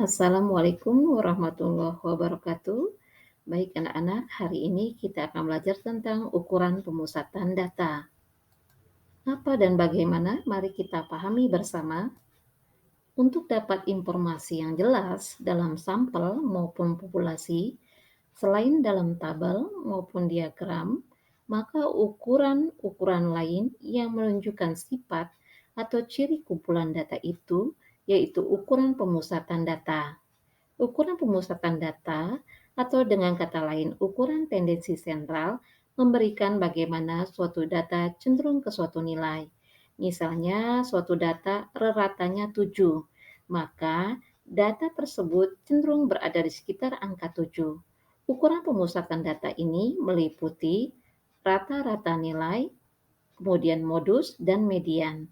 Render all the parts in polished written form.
Assalamualaikum warahmatullahi wabarakatuh. Baik anak-anak, hari ini kita akan belajar tentang ukuran pemusatan data. Apa dan bagaimana? Mari kita pahami bersama. Untuk dapat informasi yang jelas dalam sampel maupun populasi, selain dalam tabel maupun diagram, maka ukuran-ukuran lain yang menunjukkan sifat atau ciri kumpulan data itu, yaitu ukuran pemusatan data. Ukuran pemusatan data, atau dengan kata lain ukuran tendensi sentral, memberikan bagaimana suatu data cenderung ke suatu nilai. Misalnya suatu data reratanya 7, maka data tersebut cenderung berada di sekitar angka 7. Ukuran pemusatan data ini meliputi rata-rata nilai, kemudian modus, dan median.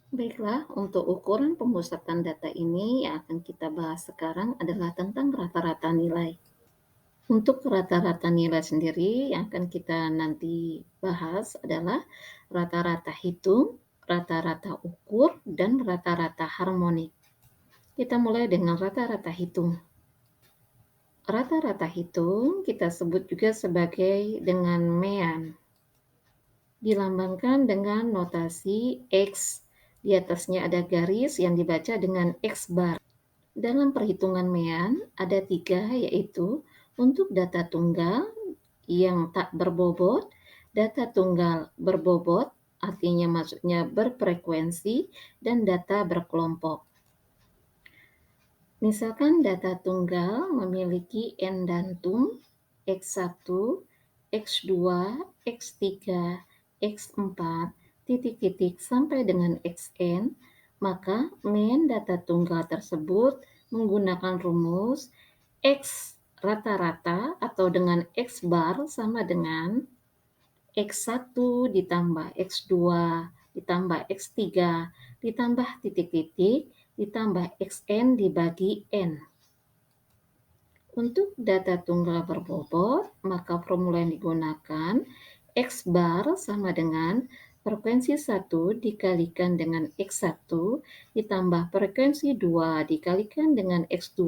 Baiklah, untuk ukuran pemusatan data ini yang akan kita bahas sekarang adalah tentang rata-rata nilai. Untuk rata-rata nilai sendiri yang akan kita nanti bahas adalah rata-rata hitung, rata-rata ukur, dan rata-rata harmonik. Kita mulai dengan rata-rata hitung. Rata-rata hitung kita sebut juga sebagai dengan mean. Dilambangkan dengan notasi X. Di atasnya ada garis yang dibaca dengan X bar. Dalam perhitungan mean ada 3, yaitu untuk data tunggal yang tak berbobot, data tunggal berbobot, artinya maksudnya berfrekuensi, dan data berkelompok. Misalkan data tunggal memiliki n dantum, X1, X2, X3, X4, titik-titik sampai dengan Xn, maka mean data tunggal tersebut menggunakan rumus X rata-rata atau dengan X bar sama dengan X1 ditambah X2 ditambah X3 ditambah titik-titik ditambah Xn dibagi N. Untuk data tunggal berbobot, maka formula yang digunakan X bar sama dengan frekuensi 1 dikalikan dengan X1 ditambah frekuensi 2 dikalikan dengan X2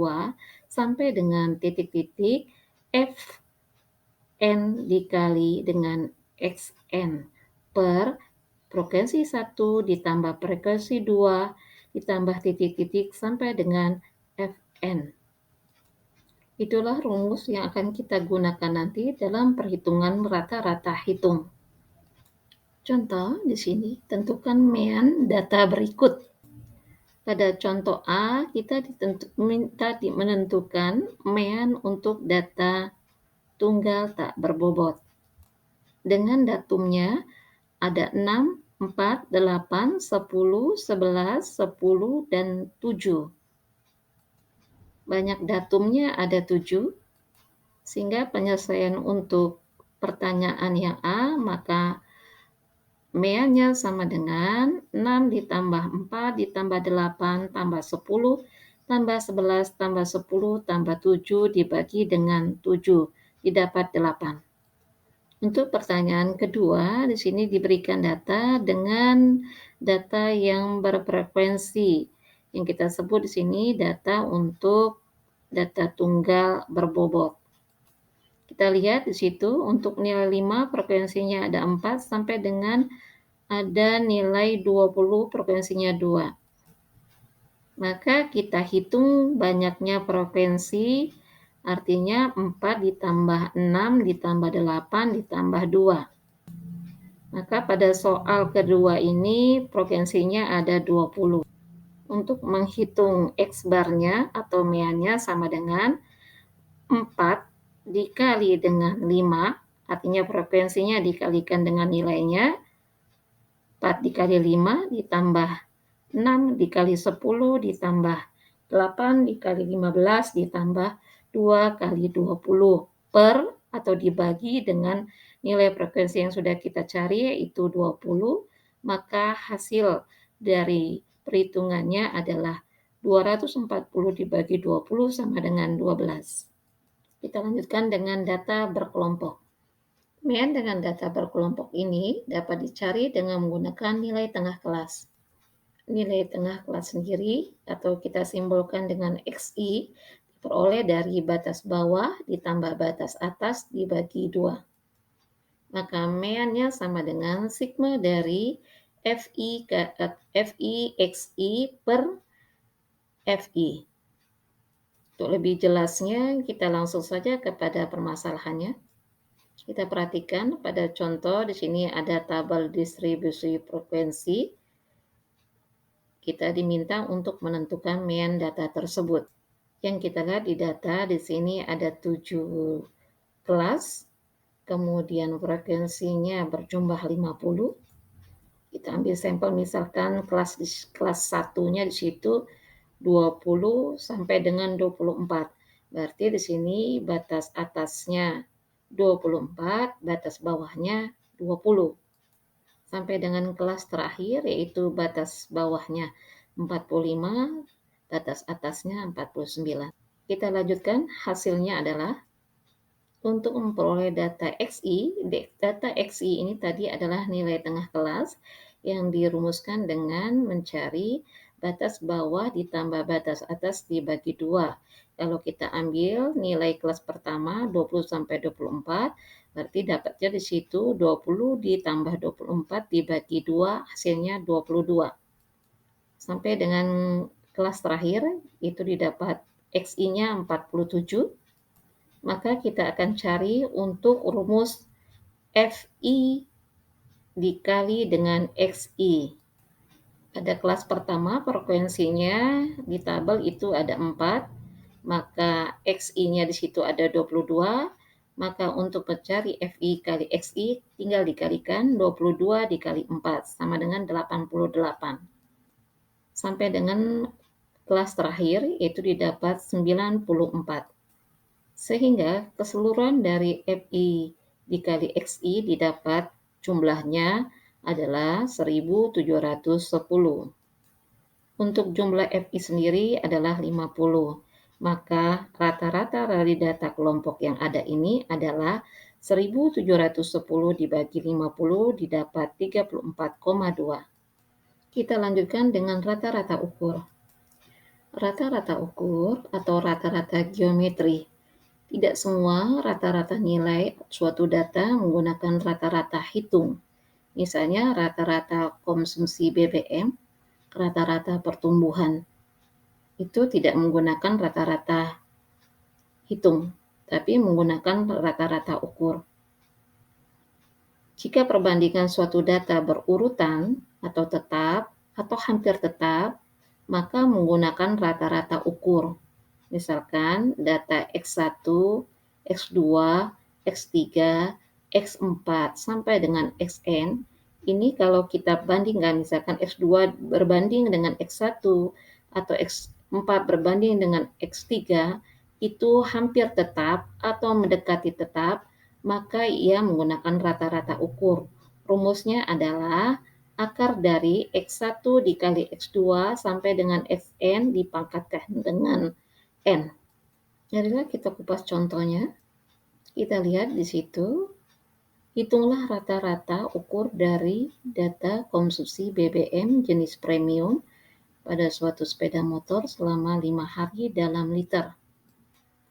sampai dengan titik-titik Fn dikali dengan Xn per frekuensi 1 ditambah frekuensi 2 ditambah titik-titik sampai dengan Fn. Itulah rumus yang akan kita gunakan nanti dalam perhitungan rata-rata hitung. Contoh di sini, tentukan mean data berikut. Pada contoh A, kita minta menentukan mean untuk data tunggal tak berbobot. Dengan datumnya ada 6, 4, 8, 10, 11, 10, dan 7. Banyak datumnya ada 7, sehingga penyelesaian untuk pertanyaan yang A, maka meannya sama dengan 6 ditambah 4 ditambah 8 tambah 10 tambah 11 tambah 10 tambah 7 dibagi dengan 7, didapat 8. Untuk pertanyaan kedua, di sini diberikan data dengan data yang berfrekuensi. Yang kita sebut di sini data untuk data tunggal berbobot. Kita lihat di situ untuk nilai 5 frekuensinya ada 4 sampai dengan ada nilai 20 frekuensinya 2. Maka kita hitung banyaknya frekuensi, artinya 4 ditambah 6 ditambah 8 ditambah 2. Maka pada soal kedua ini frekuensinya ada 20. Untuk menghitung X-barnya atau meannya sama dengan 4 dikali dengan 5, artinya frekuensinya dikalikan dengan nilainya, 4 dikali 5 ditambah 6 dikali 10 ditambah 8 dikali 15 ditambah 2 kali 20 per atau dibagi dengan nilai frekuensi yang sudah kita cari yaitu 20, maka hasil dari perhitungannya adalah 240 dibagi 20 sama dengan 12. Kita lanjutkan dengan data berkelompok. Mean dengan data berkelompok ini dapat dicari dengan menggunakan nilai tengah kelas. Nilai tengah kelas sendiri atau kita simbolkan dengan XI diperoleh dari batas bawah ditambah batas atas dibagi 2. Maka meannya sama dengan sigma dari FI XI per FI. Untuk lebih jelasnya, kita langsung saja kepada permasalahannya. Kita perhatikan pada contoh di sini ada tabel distribusi frekuensi. Kita diminta untuk menentukan mean data tersebut. Yang kita lihat di data di sini ada 7 kelas, kemudian frekuensinya berjumlah 50. Kita ambil sampel misalkan kelas 1-nya di situ 20 sampai dengan 24. Berarti di sini batas atasnya 24, batas bawahnya 20. Sampai dengan kelas terakhir yaitu batas bawahnya 45, batas atasnya 49. Kita lanjutkan, hasilnya adalah untuk memperoleh data XI ini tadi adalah nilai tengah kelas yang dirumuskan dengan mencari batas bawah ditambah batas atas dibagi 2. Kalau kita ambil nilai kelas pertama 20 sampai 24, berarti dapatnya di situ 20 ditambah 24 dibagi 2, hasilnya 22. Sampai dengan kelas terakhir itu didapat XI-nya 47. Maka kita akan cari untuk rumus FI dikali dengan XI. Pada kelas pertama frekuensinya di tabel itu ada 4, maka XI-nya di situ ada 22, maka untuk mencari FI kali XI tinggal dikalikan 22 dikali 4 sama dengan 88. Sampai dengan kelas terakhir itu didapat 94. Sehingga keseluruhan dari FI dikali XI didapat jumlahnya adalah 1710. Untuk jumlah FI sendiri adalah 50. Maka rata-rata dari data kelompok yang ada ini adalah 1710 dibagi 50 didapat 34,2. Kita lanjutkan dengan rata-rata ukur. Rata-rata ukur atau rata-rata geometri. Tidak semua rata-rata nilai suatu data menggunakan rata-rata hitung. Misalnya rata-rata konsumsi BBM, rata-rata pertumbuhan. Itu tidak menggunakan rata-rata hitung, tapi menggunakan rata-rata ukur. Jika perbandingan suatu data berurutan atau tetap atau hampir tetap, maka menggunakan rata-rata ukur. Misalkan data X1, X2, X3, X4 sampai dengan Xn, ini kalau kita bandingkan misalkan X2 berbanding dengan X1 atau X4 berbanding dengan X3, itu hampir tetap atau mendekati tetap, maka ia menggunakan rata-rata ukur. Rumusnya adalah akar dari X1 dikali X2 sampai dengan Xn dipangkatkan dengan N. Marilah kita kupas contohnya. Kita lihat di situ, hitunglah rata-rata ukur dari data konsumsi BBM jenis premium pada suatu sepeda motor selama 5 hari dalam liter.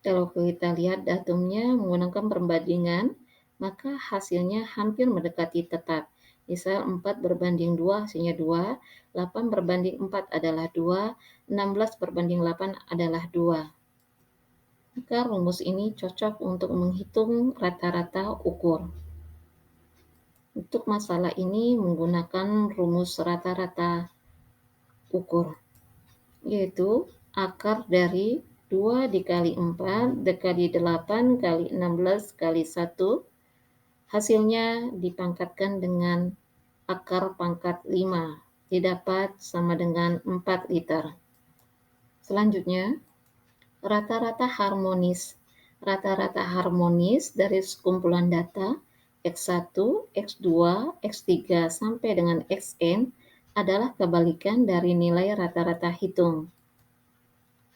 Kalau kita lihat datumnya menggunakan perbandingan, maka hasilnya hampir mendekati tetap. Misal 4 berbanding 2 hasilnya 2, 8 berbanding 4 adalah 2, 16 berbanding 8 adalah 2. Maka rumus ini cocok untuk menghitung rata-rata ukur. Untuk masalah ini menggunakan rumus rata-rata ukur, yaitu akar dari 2 dikali 4 dikali 8 kali 16 kali 1, hasilnya dipangkatkan dengan akar pangkat 5, didapat sama dengan 4 liter. Selanjutnya, rata-rata harmonis. Rata-rata harmonis dari sekumpulan data X1, X2, X3 sampai dengan Xn adalah kebalikan dari nilai rata-rata hitung.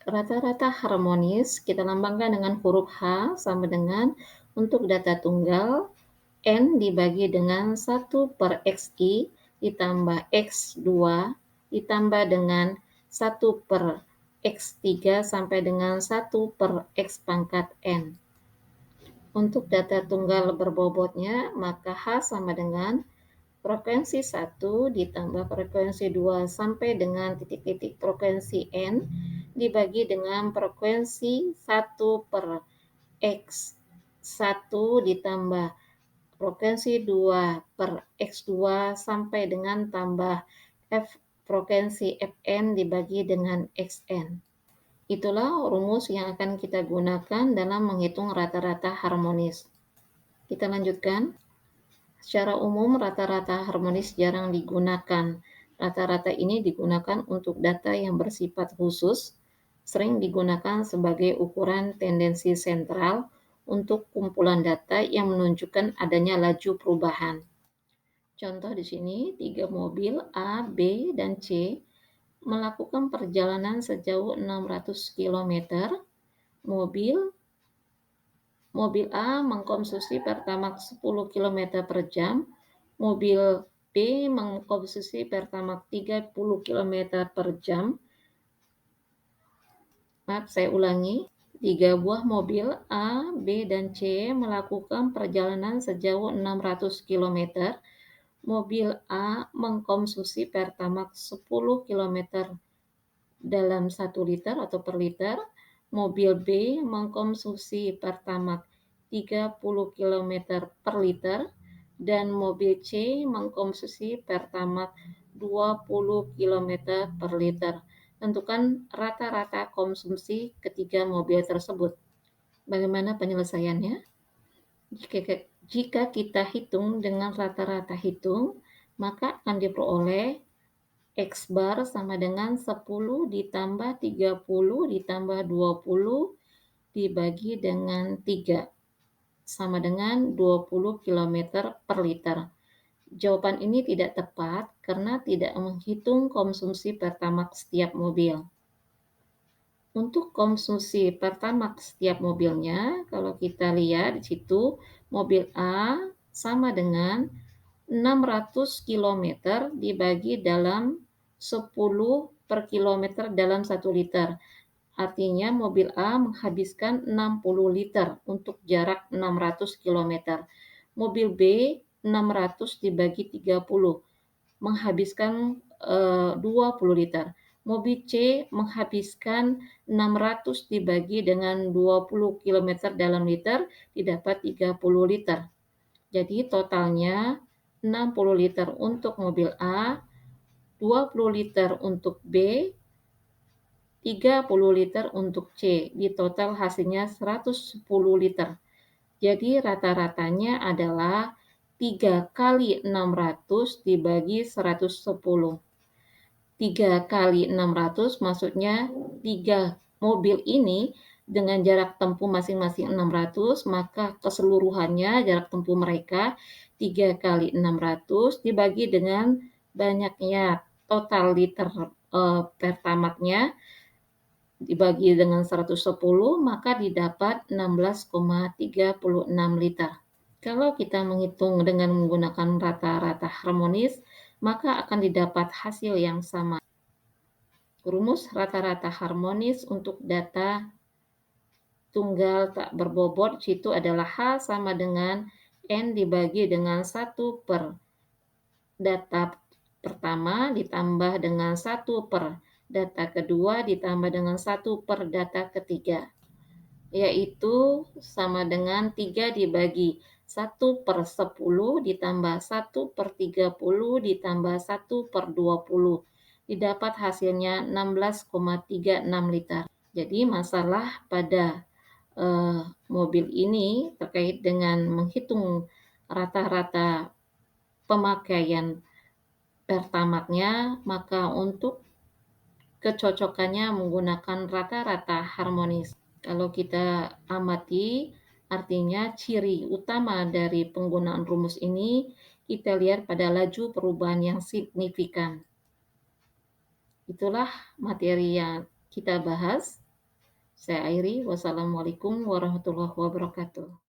Rata-rata harmonis kita lambangkan dengan huruf H sama dengan untuk data tunggal N dibagi dengan 1 per XI ditambah X2 ditambah dengan 1/X3 sampai dengan 1/X⁻N. Untuk data tunggal berbobotnya, maka H sama dengan frekuensi 1 ditambah frekuensi 2 sampai dengan titik-titik frekuensi N dibagi dengan frekuensi 1 per X 1 ditambah frekuensi 2 per X2 sampai dengan tambah F frekuensi Fn dibagi dengan Xn. Itulah rumus yang akan kita gunakan dalam menghitung rata-rata harmonis. Kita lanjutkan. Secara umum, rata-rata harmonis jarang digunakan. Rata-rata ini digunakan untuk data yang bersifat khusus, sering digunakan sebagai ukuran tendensi sentral untuk kumpulan data yang menunjukkan adanya laju perubahan. Contoh di sini, 3 mobil A, B, dan C melakukan perjalanan sejauh 600 km. Mobil A mengkonsumsi Pertamax 10 km per jam, mobil B mengkonsumsi Pertamax 30 km per jam. Maaf, saya ulangi. 3 buah mobil A, B, dan C melakukan perjalanan sejauh 600 km. Mobil A mengkonsumsi Pertamax 10 km dalam 1 liter atau per liter. Mobil B mengkonsumsi Pertamax 30 km per liter dan mobil C mengkonsumsi Pertamax 20 km per liter. Tentukan rata-rata konsumsi ketiga mobil tersebut. Bagaimana penyelesaiannya? Jika kita hitung dengan rata-rata hitung, maka akan diperoleh X bar sama dengan 10 ditambah 30 ditambah 20 dibagi dengan 3 sama dengan 20 km per liter. Jawaban ini tidak tepat karena tidak menghitung konsumsi Pertamax setiap mobil. Untuk konsumsi Pertamax setiap mobilnya, kalau kita lihat di situ, mobil A sama dengan 600 km dibagi dalam 10 per kilometer dalam 1 liter. Artinya mobil A menghabiskan 60 liter untuk jarak 600 km. Mobil B 600 dibagi 30 menghabiskan 20 liter. Mobil C menghabiskan 600 dibagi dengan 20 km dalam liter didapat 30 liter. Jadi totalnya 60 liter untuk mobil A, 20 liter untuk B, 30 liter untuk C. Di total hasilnya 110 liter. Jadi rata-ratanya adalah 3 kali 600 dibagi 110. 3 kali 600 maksudnya 3 mobil ini dengan jarak tempuh masing-masing 600, maka keseluruhannya jarak tempuh mereka 3 kali 600 dibagi dengan banyaknya total liter Pertamax-nya dibagi dengan 110, maka didapat 16,36 liter. Kalau kita menghitung dengan menggunakan rata-rata harmonis, maka akan didapat hasil yang sama. Rumus rata-rata harmonis untuk data tunggal tak berbobot situ adalah H sama dengan N dibagi dengan 1 per data pertama ditambah dengan 1 per data kedua ditambah dengan 1 per data ketiga. Yaitu sama dengan 3 dibagi 1 per 10 ditambah 1 per 30 ditambah 1 per 20. Didapat hasilnya 16,36 liter. Jadi masalah pada mobil ini terkait dengan menghitung rata-rata pemakaian Pertamax-nya, maka untuk kecocokannya menggunakan rata-rata harmonis. Kalau kita amati, artinya ciri utama dari penggunaan rumus ini kita lihat pada laju perubahan yang signifikan. Itulah materi yang kita bahas. Saya akhiri. Wassalamualaikum warahmatullahi wabarakatuh.